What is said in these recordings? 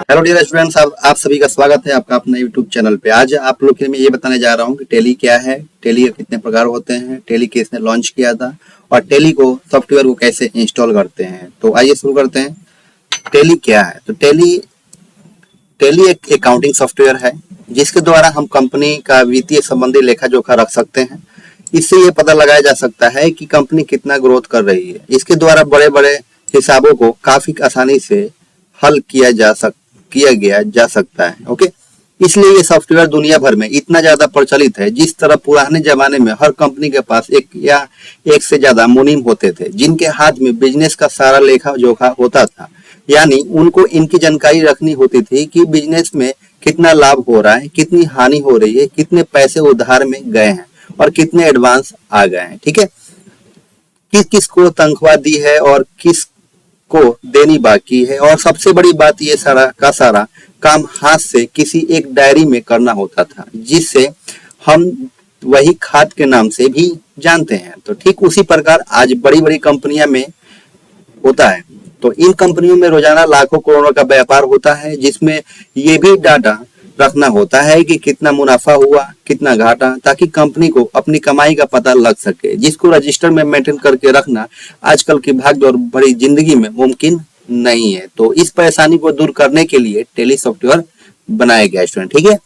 Hello dear students, आप सभी का स्वागत है आपका अपने यूट्यूब चैनल पे। आज आप लोग के लिए मैं ये बताने जा रहा हूँ कि टेली क्या है, टेली के कितने प्रकार होते हैं, टेली किसने लॉन्च किया था और टेली को सॉफ्टवेयर को कैसे इंस्टॉल करते हैं। तो आइए शुरू करते हैं। टेली क्या है? तो टेली टेली एक अकाउंटिंग सॉफ्टवेयर है जिसके द्वारा हम कंपनी का वित्तीय संबंधी लेखा जोखा रख सकते हैं। इससे ये पता लगाया जा सकता है कि कंपनी कितना ग्रोथ कर रही है। इसके द्वारा बड़े बड़े हिसाबों को काफी आसानी से हल किया गया जा सकता है। ओके, इसलिए ये सॉफ्टवेयर दुनिया भर में इतना ज्यादा प्रचलित है। जिस तरह पुराने जमाने में हर कंपनी के पास एक या एक से ज्यादा मुनीम होते थे जिनके हाथ में बिजनेस का सारा लेखा जोखा होता था, यानी उनको इनकी जानकारी रखनी होती थी कि बिजनेस में कितना लाभ हो रहा है, कितनी हानि हो रही है, कितने पैसे उधार में गए हैं और कितने एडवांस आ गए हैं। ठीक है, किस किस को तनख्वाह दी है और किस को देनी बाकी है, और सबसे बड़ी बात ये सारा काम हाथ से किसी एक डायरी में करना होता था जिससे हम वही खात के नाम से भी जानते हैं। तो ठीक उसी प्रकार आज बड़ी बड़ी कंपनियां में होता है। तो इन कंपनियों में रोजाना लाखों करोड़ों का व्यापार होता है जिसमें ये भी डाटा रखना होता है कि कितना मुनाफा हुआ, कितना घाटा, ताकि कंपनी को अपनी कमाई का पता लग सके, जिसको रजिस्टर में मेंटेन करके रखना आजकल की भागदौड़ भरी जिंदगी में मुमकिन नहीं है। तो इस परेशानी को दूर करने के लिए टेली सॉफ्टवेयर बनाया गया स्टूडेंट। ठीक है,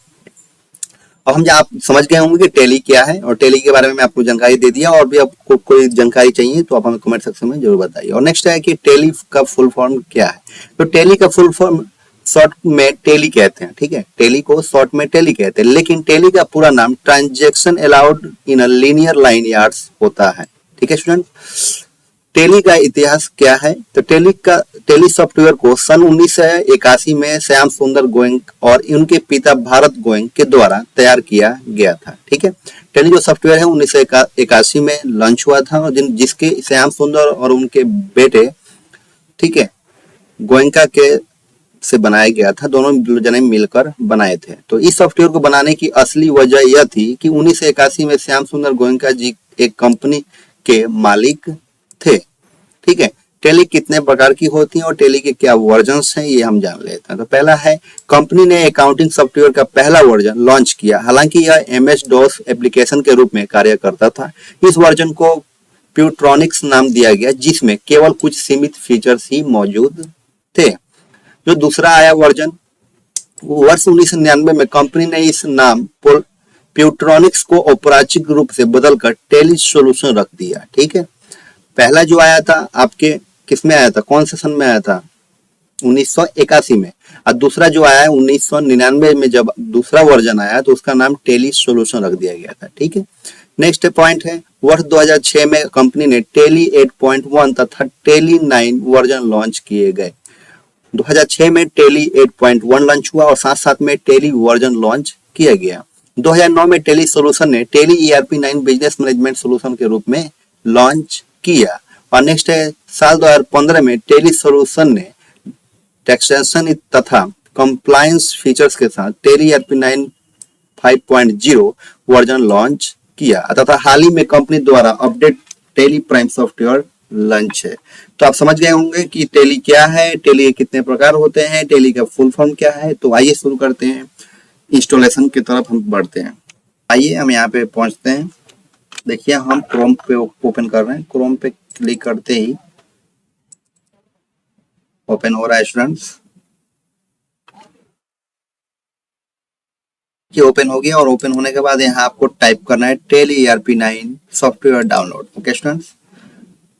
अब हम आप समझ गए होंगे कि टेली क्या है और टेली के बारे में मैं आपको जानकारी दे दिया। और भी आपको कोई जानकारी चाहिए तो आप हमें कमेंट सेक्शन में जरूर बताइए। और नेक्स्ट है कि टेली का फुल फॉर्म क्या है। तो टेली का फुल फॉर्म शॉर्ट में टेली कहते हैं। ठीक है, टेली को शॉर्ट में टेली कहते हैं, लेकिन टेली का पूरा नाम transaction allowed in a linear line yards होता है। ठीक है स्टूडेंट, टेली का इतिहास क्या है। तो टेली सॉफ्टवेयर को सन 1981 में श्याम सुंदर गोयंक और उनके पिता भारत गोयंक के द्वारा तैयार किया गया था। ठीक है, टेली जो सॉफ्टवेयर है 1981 में लॉन्च हुआ था और जिसके श्याम सुंदर और उनके बेटे, ठीक है, गोयंका के से बनाया गया था। दोनों जने मिलकर बनाए थे। तो इस सॉफ्टवेयर को बनाने की असली वजह यह थी कि 1981 में श्याम सुंदर गोयंका जी एक कंपनी के मालिक थे। ठीक है, टेली कितने प्रकार की होती है और टेली के क्या वर्जन्स हैं ये हम जान लेते हैं। तो पहला है, कंपनी ने अकाउंटिंग सॉफ्टवेयर का पहला वर्जन लॉन्च किया। हालांकि यह MS DOS एप्लीकेशन के रूप में कार्य करता था। इस वर्जन को प्यूट्रॉनिक्स नाम दिया गया जिसमें केवल कुछ सीमित फीचर्स ही मौजूद थे। जो दूसरा आया वर्जन, वर्ष 1999 में कंपनी ने इस नाम प्यूट्रॉनिक्स को औपचारिक रूप से बदलकर टेली सॉल्यूशन रख दिया। ठीक है, पहला जो आया था आपके किसमें आया था, कौन से सन में आया था, 1981 में। और दूसरा जो आया है 1999 में, जब दूसरा वर्जन आया तो उसका नाम टेली सॉल्यूशन रख दिया गया था। ठीक है, नेक्स्ट पॉइंट है, वर्ष 2006 में कंपनी ने टेली 8.1 तथा टेली 9 वर्जन लॉन्च किए गए। 2006 में टेली 8.1 लॉन्च हुआ और साथ साथ में टेली वर्जन लॉन्च किया गया। 2009 में टेली सॉल्यूशन ने Tally ERP 9 business management solution के रूप में लॉन्च किया। और नेक्स्ट है, साल 2015 में टेली सॉल्यूशन ने टैक्सेशन तथा कंप्लायंस फीचर्स के साथ टेली ERP 9 5.0 वर्जन लॉन्च किया तथा हाल ही में कंपनी द्वारा update Tally Prime software launch है। तो आप समझ गए होंगे कि टेली क्या है, टेली के कितने प्रकार होते हैं, टेली का फुल फॉर्म क्या है। तो आइए शुरू करते हैं, इंस्टॉलेशन की तरफ हम बढ़ते हैं। आइए हम यहाँ पे पहुंचते हैं। देखिए हम क्रोम पे ओपन कर रहे हैं। क्रोम पे क्लिक करते ही ओपन हो रहा है स्टूडेंट्स। ये ओपन हो गया और ओपन होने के बाद यहाँ आपको टाइप करना है Tally ERP 9 software download. Okay students,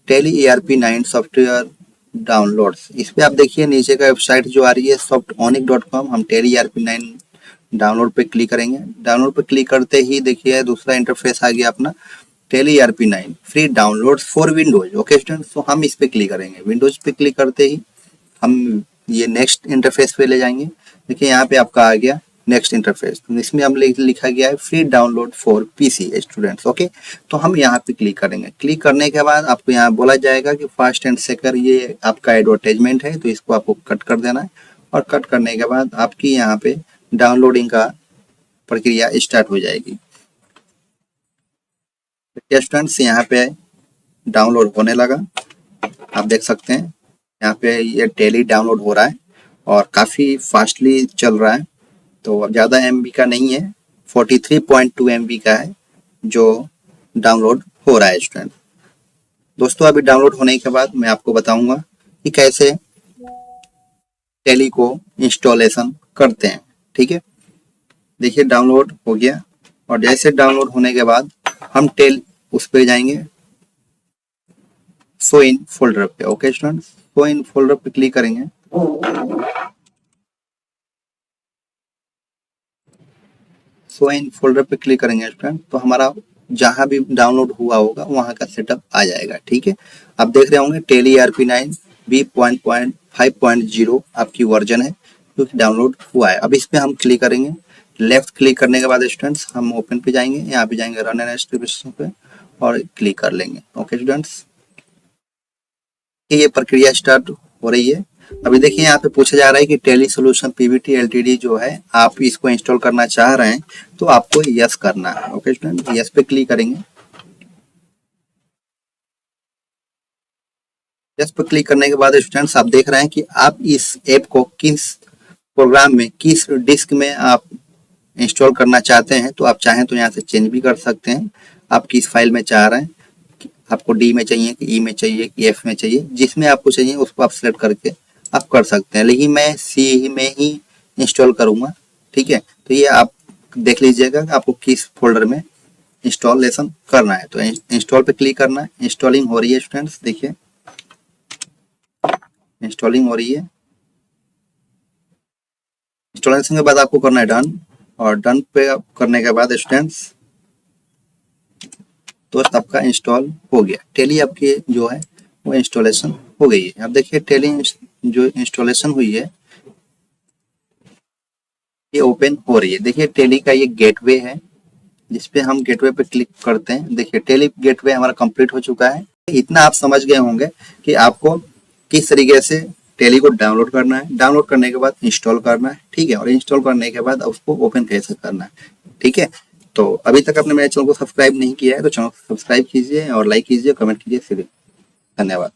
Tally ERP 9 software downloads, इस पे आप देखिए नीचे का वेबसाइट जो आ रही है softonic.com। हम टेली ERP 9 डाउनलोड पे क्लिक करेंगे। डाउनलोड पे क्लिक करते ही देखिए दूसरा इंटरफेस आ गया अपना, Tally ERP 9 free downloads for Windows. Okay students, तो हम इस पे क्लिक करेंगे। विंडोज पे क्लिक करते ही हम ये नेक्स्ट इंटरफेस पे ले जाएंगे। देखिए यहाँ पे आपका आ गया नेक्स्ट इंटरफेस, इसमें हम लिखा गया है free download for PC students. Okay, तो हम यहाँ पे क्लिक करेंगे। क्लिक करने के बाद आपको यहाँ बोला जाएगा कि फास्ट एंड सेकर ये आपका एडवर्टाइजमेंट है, तो इसको आपको कट कर देना है। और कट करने के बाद आपकी यहाँ पे डाउनलोडिंग का प्रक्रिया स्टार्ट हो जाएगी। स्टूडेंट्स यहाँ पे डाउनलोड होने लगा, आप देख सकते हैं यहाँ पे ये टेली डाउनलोड हो रहा है। और काफ़ी फास्टली चल रहा है। तो ज़्यादा MB का नहीं है, 43.2 MB का है जो डाउनलोड हो रहा है स्टूडेंट। दोस्तों अभी डाउनलोड होने के बाद मैं आपको बताऊंगा कि कैसे टैली को इंस्टॉलेशन करते हैं। ठीक है, देखिए डाउनलोड हो गया और जैसे डाउनलोड होने के बाद हम टेल उस पर जाएंगे शो इन फोल्डर पे। Okay students, show in folder पे क्लिक करेंगे। शो इन फोल्डर पे क्लिक करेंगे स्टूडेंट, तो हमारा जहां भी डाउनलोड हुआ होगा वहां का सेटअप आ जाएगा। ठीक है, आप देख रहे होंगे टेली ERP9 V5.0 आपकी वर्जन है जो कि डाउनलोड हुआ है। अब इस पे हम क्लिक करेंगे। लेफ्ट क्लिक करने के बाद स्टूडेंट्स हम ओपन पे जाएंगे, यहाँ पे जाएंगे रन एंड इंस्टॉलेशन पे और क्लिक कर लेंगे। ओके स्टूडेंट्स, ये प्रक्रिया स्टार्ट हो रही है। अभी देखिए यहाँ पे पूछा जा रहा है कि टेली सोल्यूशन PVT LTD जो है आप इसको इंस्टॉल करना चाह रहे हैं तो आपको यस करना है। ओके स्टूडेंट, यस पे क्लिक करेंगे। यस पे क्लिक करने के बाद स्टूडेंट्स आप देख रहे हैं कि आप इस ऐप को किस प्रोग्राम में, किस डिस्क में आप इंस्टॉल करना चाहते हैं। तो आप चाहें तो यहाँ से चेंज भी कर सकते हैं, आप किस फाइल में चाह रहे हैं, आपको D में चाहिए कि E में चाहिए कि F में चाहिए, जिसमें आपको चाहिए उसको आप सेलेक्ट करके आप कर सकते हैं। लेकिन मैं C में ही इंस्टॉल करूंगा। ठीक है, तो ये आप देख लीजिएगा कि आपको किस फोल्डर में इंस्टॉलेशन करना है। तो इंस्टॉल पे क्लिक करना है। इंस्टॉलिंग हो रही है स्टूडेंट्स, देखिए इंस्टॉलिंग हो रही है। इंस्टॉलेशन के बाद आपको करना है डन, और डन पे करने के बाद स्टूडेंट्स तो आपका इंस्टॉल हो गया। टेली आपकी जो है वो इंस्टॉलेशन हो गई है। अब देखिए टेली जो इंस्टॉलेशन हुई है ये ओपन हो रही है। देखिए टेली का ये गेटवे है, जिसपे हम गेटवे पे क्लिक करते हैं। देखिए टेली गेटवे हमारा कंप्लीट हो चुका है। इतना आप समझ गए होंगे कि आपको किस तरीके से टेली को डाउनलोड करना है, डाउनलोड करने के बाद इंस्टॉल करना है। ठीक है, और इंस्टॉल करने के बाद उसको ओपन कैसे करना है। ठीक है, तो अभी तक आपने मेरे चैनल को सब्सक्राइब नहीं किया है तो चैनल को सब्सक्राइब कीजिए और लाइक कीजिए, कमेंट कीजिए। धन्यवाद।